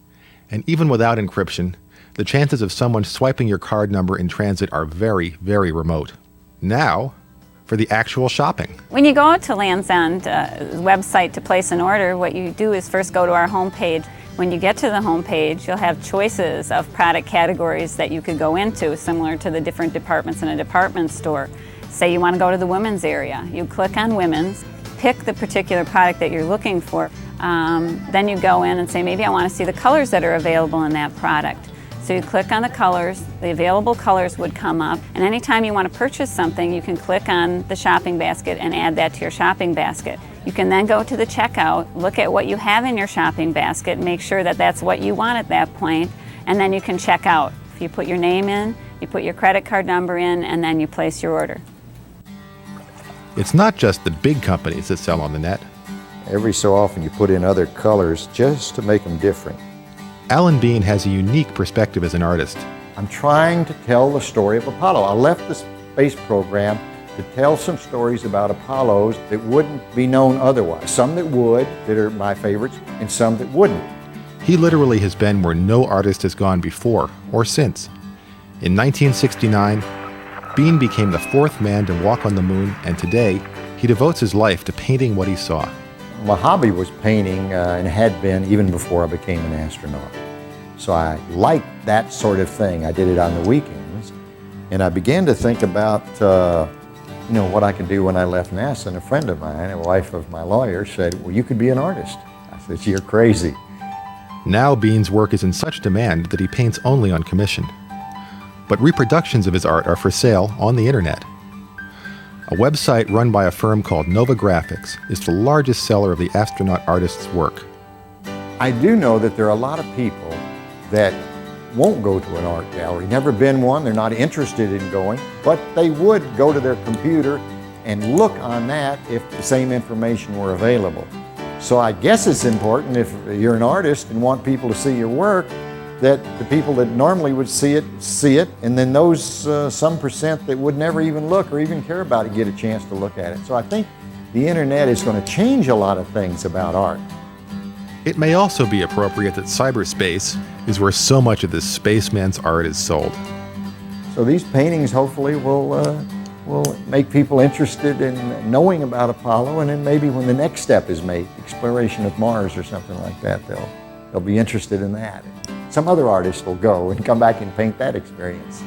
And even without encryption, the chances of someone swiping your card number in transit are very, very remote. Now, for the actual shopping. When you go to Land's End website to place an order, what you do is first go to our homepage. When you get to the homepage, you'll have choices of product categories that you could go into, similar to the different departments in a department store. Say you want to go to the women's area. You click on women's, pick the particular product that you're looking for. Then you go in and say, maybe I want to see the colors that are available in that product. So you click on the colors, the available colors would come up, and anytime you want to purchase something, you can click on the shopping basket and add that to your shopping basket. You can then go to the checkout, look at what you have in your shopping basket, make sure that that's what you want at that point, and then you can check out. If you put your name in, you put your credit card number in, and then you place your order. It's not just the big companies that sell on the net. Every so often you put in other colors just to make them different. Alan Bean has a unique perspective as an artist. I'm trying to tell the story of Apollo. I left the space program to tell some stories about Apollos that wouldn't be known otherwise. Some that would, that are my favorites, and some that wouldn't. He literally has been where no artist has gone before or since. In 1969, Bean became the fourth man to walk on the moon, and today he devotes his life to painting what he saw. My hobby was painting and had been even before I became an astronaut. So I liked that sort of thing. I did it on the weekends. And I began to think about what I could do when I left NASA. And a friend of mine, a wife of my lawyer, said, well, you could be an artist. I said, you're crazy. Now Bean's work is in such demand that he paints only on commission. But reproductions of his art are for sale on the internet. A website run by a firm called Nova Graphics is the largest seller of the astronaut artist's work. I do know that there are a lot of people that won't go to an art gallery, never been one, they're not interested in going, but they would go to their computer and look on that if the same information were available. So I guess it's important if you're an artist and want people to see your work, that the people that normally would see it, and then those some percent that would never even look or even care about it get a chance to look at it. So I think the internet is going to change a lot of things about art. It may also be appropriate that cyberspace is where so much of this spaceman's art is sold. So these paintings hopefully will make people interested in knowing about Apollo, and then maybe when the next step is made, exploration of Mars or something like that, they'll be interested in that. Some other artist will go and come back and paint that experience.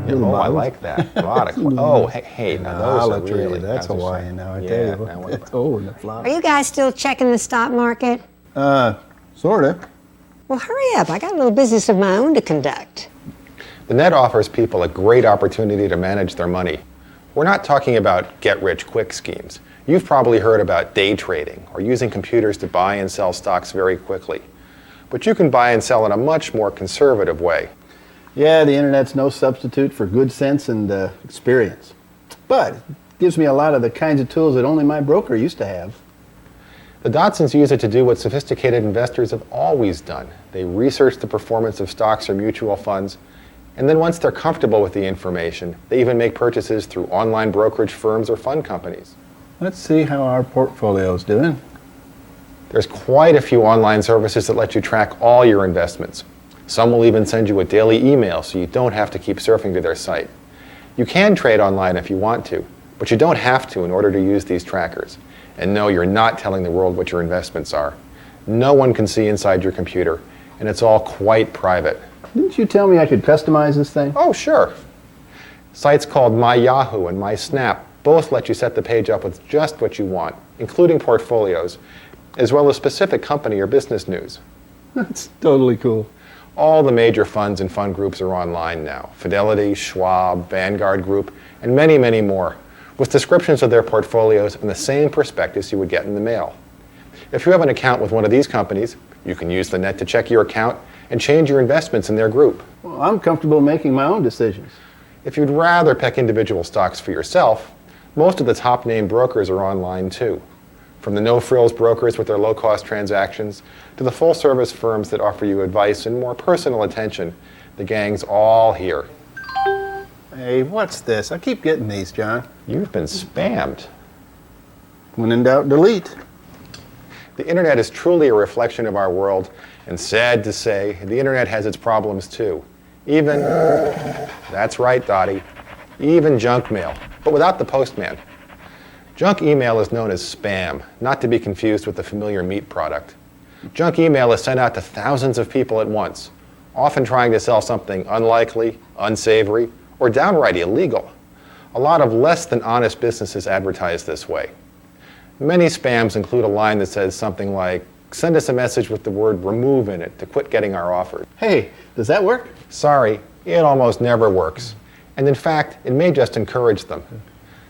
Oh, I like that. A lot of hey, now those are really, that's Hawaiian now, I tell you. The flower. Are you guys still checking the stock market? Sorta. Well, hurry up. I got a little business of my own to conduct. The net offers people a great opportunity to manage their money. We're not talking about get-rich-quick schemes. You've probably heard about day trading or using computers to buy and sell stocks very quickly. But you can buy and sell in a much more conservative way. Yeah, the internet's no substitute for good sense and experience. But it gives me a lot of the kinds of tools that only my broker used to have. The Dodsons use it to do what sophisticated investors have always done. They research the performance of stocks or mutual funds, and then once they're comfortable with the information, they even make purchases through online brokerage firms or fund companies. Let's see how our portfolio's doing. There's quite a few online services that let you track all your investments. Some will even send you a daily email so you don't have to keep surfing to their site. You can trade online if you want to, but you don't have to in order to use these trackers. And no, you're not telling the world what your investments are. No one can see inside your computer, and it's all quite private. Didn't you tell me I could customize this thing? Oh, sure. Sites called My Yahoo and My Snap both let you set the page up with just what you want, including portfolios, as well as specific company or business news. That's totally cool. All the major funds and fund groups are online now. Fidelity, Schwab, Vanguard Group, and many, many more, with descriptions of their portfolios and the same prospectus you would get in the mail. If you have an account with one of these companies, you can use the net to check your account and change your investments in their group. Well, I'm comfortable making my own decisions. If you'd rather pick individual stocks for yourself, most of the top name brokers are online too. From the no-frills brokers with their low-cost transactions to the full-service firms that offer you advice and more personal attention, the gang's all here. Hey, what's this? I keep getting these, John. You've been spammed. When in doubt, delete. The internet is truly a reflection of our world, and sad to say, the internet has its problems too. Even, that's right, Dottie, even junk mail, but without the postman. Junk email is known as spam, not to be confused with the familiar meat product. Junk email is sent out to thousands of people at once, often trying to sell something unlikely, unsavory, or downright illegal. A lot of less than honest businesses advertise this way. Many spams include a line that says something like, "Send us a message with the word remove in it to quit getting our offers." Hey, does that work? Sorry, it almost never works. And in fact, it may just encourage them.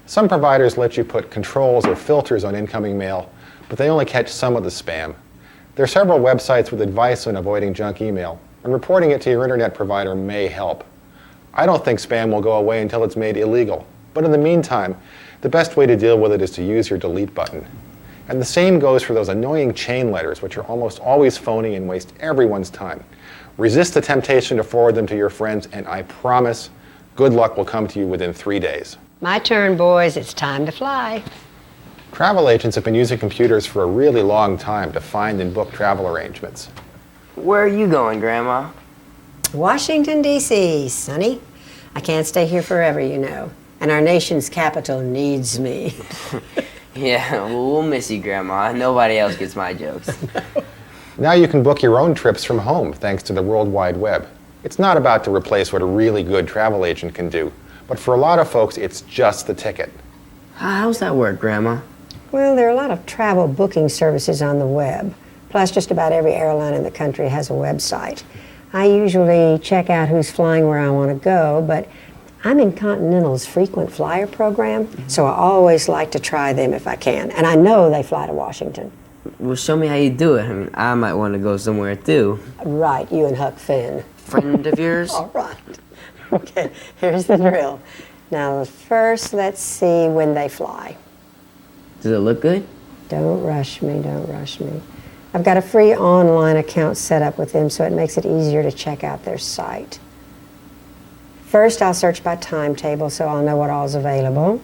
Some providers let you put controls or filters on incoming mail, but they only catch some of the spam. There are several websites with advice on avoiding junk email, and reporting it to your internet provider may help. I don't think spam will go away until it's made illegal, but in the meantime, the best way to deal with it is to use your delete button. And the same goes for those annoying chain letters, which are almost always phony and waste everyone's time. Resist the temptation to forward them to your friends, and I promise good luck will come to you within 3 days. My turn, boys. It's time to fly. Travel agents have been using computers for a really long time to find and book travel arrangements. Where are you going, Grandma? Washington, D.C., Sonny. I can't stay here forever, you know. And our nation's capital needs me. Yeah, well, we'll miss you, Grandma. Nobody else gets my jokes. Now you can book your own trips from home thanks to the World Wide Web. It's not about to replace what a really good travel agent can do, but for a lot of folks, it's just the ticket. How's that work, Grandma? Well, there are a lot of travel booking services on the web. Plus, just about every airline in the country has a website. I usually check out who's flying where I want to go, but I'm in Continental's frequent flyer program, so I always like to try them if I can. And I know they fly to Washington. Well, show me how you do it. I mean, I might want to go somewhere too. Right, you and Huck Finn. Friend of yours? All right. Okay, here's the drill. Now, first, let's see when they fly. Does it look good? Don't rush me, don't rush me. I've got a free online account set up with them, so it makes it easier to check out their site. First, I'll search by timetable so I'll know what all's available.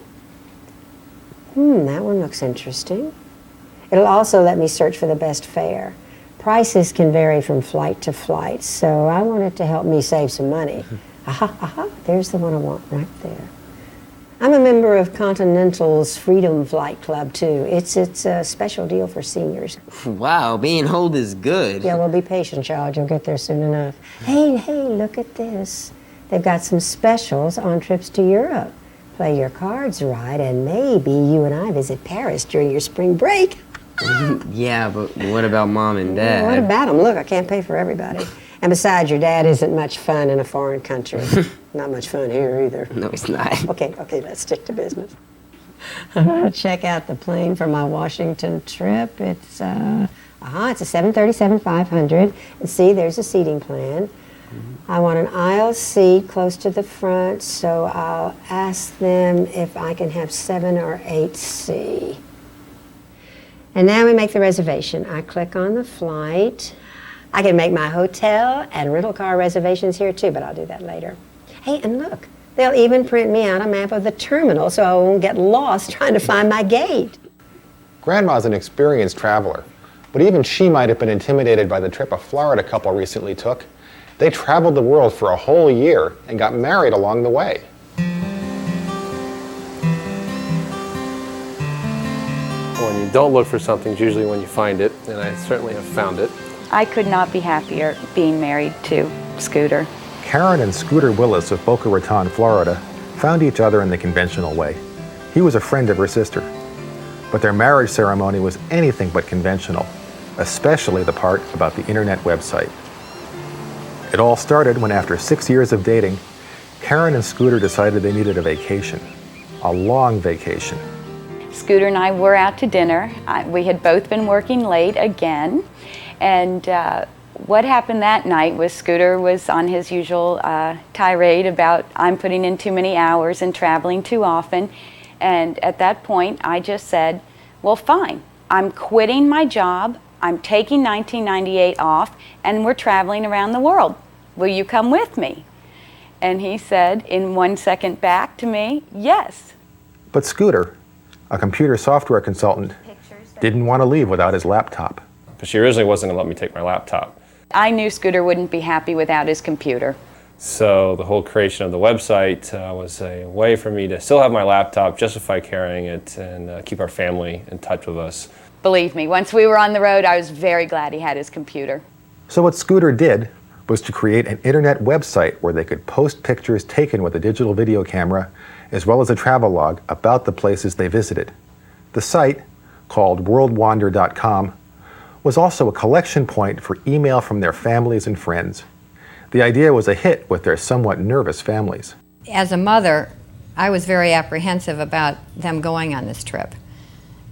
That one looks interesting. It'll also let me search for the best fare. Prices can vary from flight to flight, so I want it to help me save some money. Aha, there's the one I want right there. I'm a member of Continental's Freedom Flight Club, too. It's a special deal for seniors. Wow, being old is good. Yeah, well, be patient, child. You'll get there soon enough. Hey, look at this. They've got some specials on trips to Europe. Play your cards right, and maybe you and I visit Paris during your spring break. Yeah, but what about Mom and Dad? What about them? Look, I can't pay for everybody. And besides, your dad isn't much fun in a foreign country. Not much fun here either. No, it's not. Okay, let's stick to business. I'm going to check out the plane for my Washington trip. It's a 737-500. And see, there's a seating plan. I want an aisle seat close to the front, so I'll ask them if I can have 7 or 8C. And now we make the reservation. I click on the flight. I can make my hotel and rental car reservations here too, but I'll do that later. Hey, and look, they'll even print me out a map of the terminal so I won't get lost trying to find my gate. Grandma's an experienced traveler, but even she might have been intimidated by the trip a Florida couple recently took. They traveled the world for a whole year and got married along the way. When you don't look for something is usually when you find it, and I certainly have found it. I could not be happier being married to Scooter. Karen and Scooter Willis of Boca Raton, Florida, found each other in the conventional way. He was a friend of her sister. But their marriage ceremony was anything but conventional, especially the part about the internet website. It all started when, after 6 years of dating, Karen and Scooter decided they needed a vacation, a long vacation. Scooter and I were out to dinner. We had both been working late again, and what happened that night was Scooter was on his usual tirade about I'm putting in too many hours and traveling too often, and at that point I just said, well, fine, I'm quitting my job, I'm taking 1998 off, and we're traveling around the world. Will you come with me? And he said in 1 second back to me, yes. But Scooter, a computer software consultant, didn't want to leave without his laptop. But she originally wasn't going to let me take my laptop. I knew Scooter wouldn't be happy without his computer. So the whole creation of the website was a way for me to still have my laptop, justify carrying it, and keep our family in touch with us. Believe me, once we were on the road, I was very glad he had his computer. So what Scooter did was to create an internet website where they could post pictures taken with a digital video camera, as well as a travel log about the places they visited. The site, called worldwander.com, was also a collection point for email from their families and friends. The idea was a hit with their somewhat nervous families. As a mother, I was very apprehensive about them going on this trip.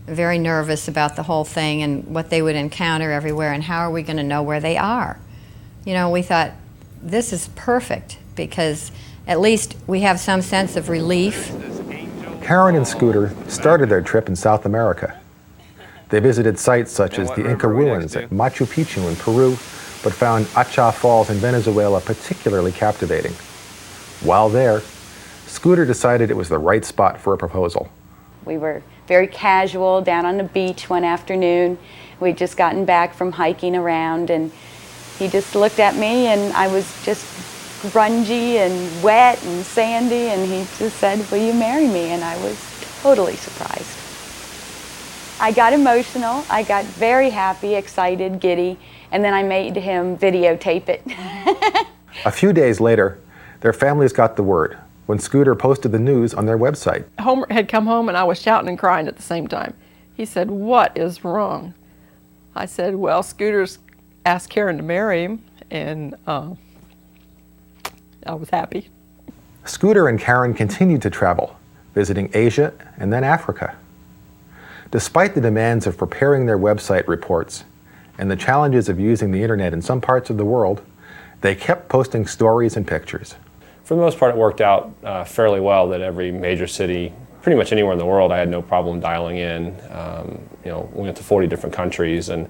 Very nervous about the whole thing and what they would encounter everywhere and how are we going to know where they are. You know, we thought, this is perfect because at least we have some sense of relief. Karen and Scooter started their trip in South America. They visited sites such as the Inca ruins at Machu Picchu in Peru, but found Acha Falls in Venezuela particularly captivating. While there, Scooter decided it was the right spot for a proposal. We were very casual down on the beach one afternoon. We'd just gotten back from hiking around, and he just looked at me, and I was just grungy and wet and sandy, and he just said, will you marry me? And I was totally surprised. I got emotional, I got very happy, excited, giddy, and then I made him videotape it. A few days later, their families got the word when Scooter posted the news on their website. Homer had come home and I was shouting and crying at the same time. He said, what is wrong? I said, well, Scooter's asked Karen to marry him, and I was happy. Scooter and Karen continued to travel, visiting Asia and then Africa. Despite the demands of preparing their website reports and the challenges of using the internet in some parts of the world, they kept posting stories and pictures. For the most part, it worked out fairly well that every major city, pretty much anywhere in the world, I had no problem dialing in. We went to 40 different countries, and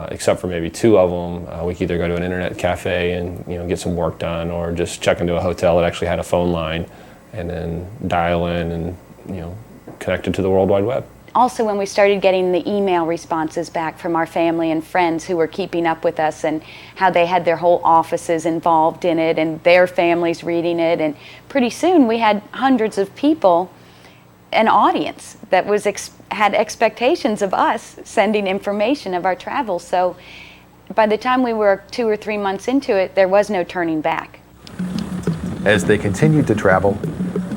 except for maybe 2 of them, we could either go to an internet cafe and get some work done, or just check into a hotel that actually had a phone line, and then dial in and connect it to the World Wide Web. Also, when we started getting the email responses back from our family and friends who were keeping up with us, and how they had their whole offices involved in it and their families reading it, and pretty soon we had hundreds of people, an audience that was had expectations of us sending information of our travels. So by the time we were 2 or 3 months into it, there was no turning back. As they continued to travel,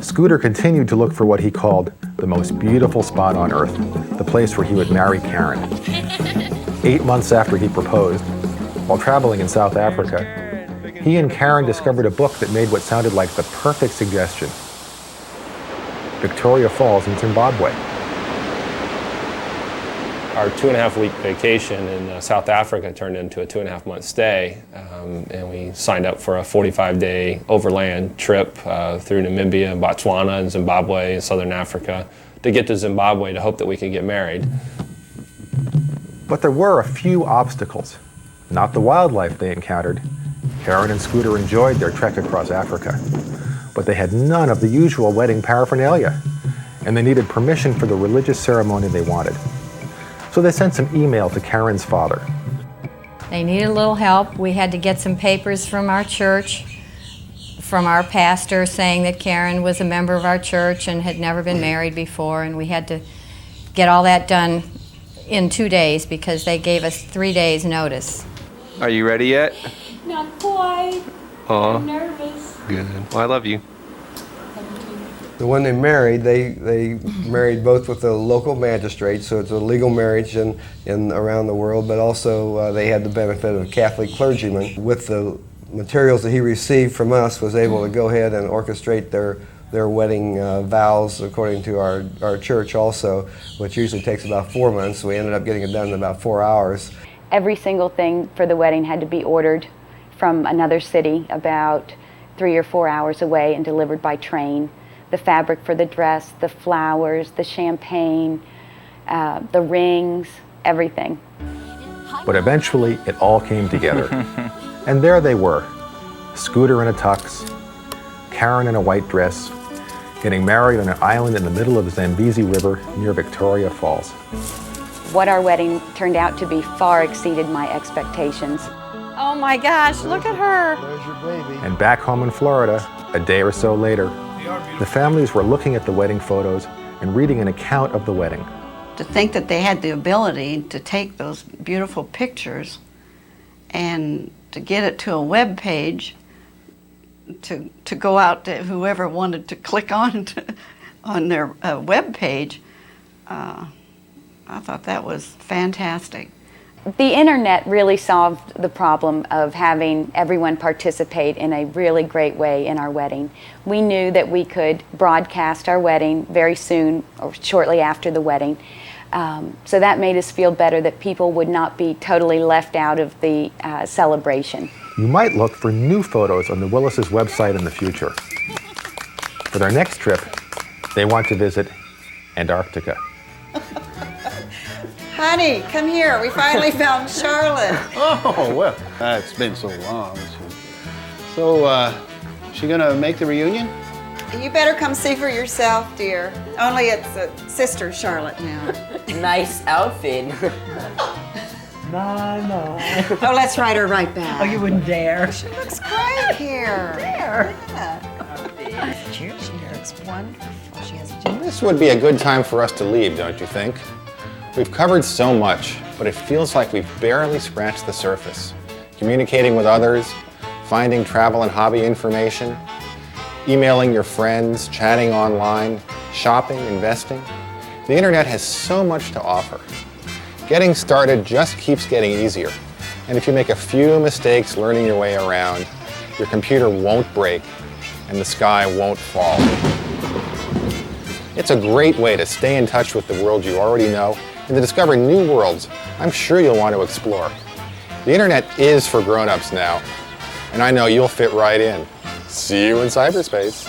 Scooter continued to look for what he called the most beautiful spot on earth, the place where he would marry Karen. 8 months after he proposed, while traveling in South Africa, he and Karen discovered a book that made what sounded like the perfect suggestion: Victoria Falls in Zimbabwe. Our 2.5-week vacation in South Africa turned into a 2.5-month stay, and we signed up for a 45-day overland trip through Namibia, and Botswana, and Zimbabwe, and Southern Africa to get to Zimbabwe to hope that we could get married. But there were a few obstacles. Not the wildlife they encountered. Karen and Scooter enjoyed their trek across Africa, but they had none of the usual wedding paraphernalia, and they needed permission for the religious ceremony they wanted. So they sent some email to Karen's father. They needed a little help. We had to get some papers from our church, from our pastor, saying that Karen was a member of our church and had never been married before, and we had to get all that done in 2 days because they gave us 3 days notice. Are you ready yet? Not quite. I'm nervous. Good. Well, I love you. When they married, they married both with the local magistrate, so it's a legal marriage in around the world, but also they had the benefit of a Catholic clergyman. With the materials that he received from us, was able to go ahead and orchestrate their wedding vows according to our church also, which usually takes about 4 months. We ended up getting it done in about 4 hours. Every single thing for the wedding had to be ordered from another city about 3 or 4 hours away and delivered by train. The fabric for the dress, the flowers, the champagne, the rings, everything. But eventually, it all came together. And there they were, Scooter in a tux, Karen in a white dress, getting married on an island in the middle of the Zambezi River near Victoria Falls. What our wedding turned out to be far exceeded my expectations. Oh my gosh, look at her. There's your baby. And back home in Florida, a day or so later, the families were looking at the wedding photos and reading an account of the wedding. To think that they had the ability to take those beautiful pictures and to get it to a web page to go out to whoever wanted to click on their web page, I thought that was fantastic. The internet really solved the problem of having everyone participate in a really great way in our wedding. We knew that we could broadcast our wedding very soon or shortly after the wedding. So that made us feel better that people would not be totally left out of the celebration. You might look for new photos on the Willis' website in the future. For their next trip, they want to visit Antarctica. Honey, come here. We finally found Charlotte. Oh, well, it's been so long. So, she gonna make the reunion? You better come see for yourself, dear. Only it's Sister Charlotte now. Nice outfit. No. Oh, let's write her right back. Oh, you wouldn't dare. She looks great here. There. Yeah. She looks wonderful. She has This would be a good time for us to leave, don't you think? We've covered so much, but it feels like we've barely scratched the surface. Communicating with others, finding travel and hobby information, emailing your friends, chatting online, shopping, investing. The internet has so much to offer. Getting started just keeps getting easier. And if you make a few mistakes learning your way around, your computer won't break and the sky won't fall. It's a great way to stay in touch with the world you already know and to discover new worlds I'm sure you'll want to explore. The internet is for grown-ups now, and I know you'll fit right in. See you in cyberspace.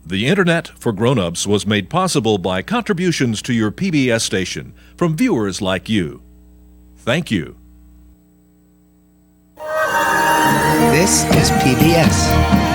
The Internet for Grown-Ups was made possible by contributions to your PBS station from viewers like you. Thank you. This is PBS.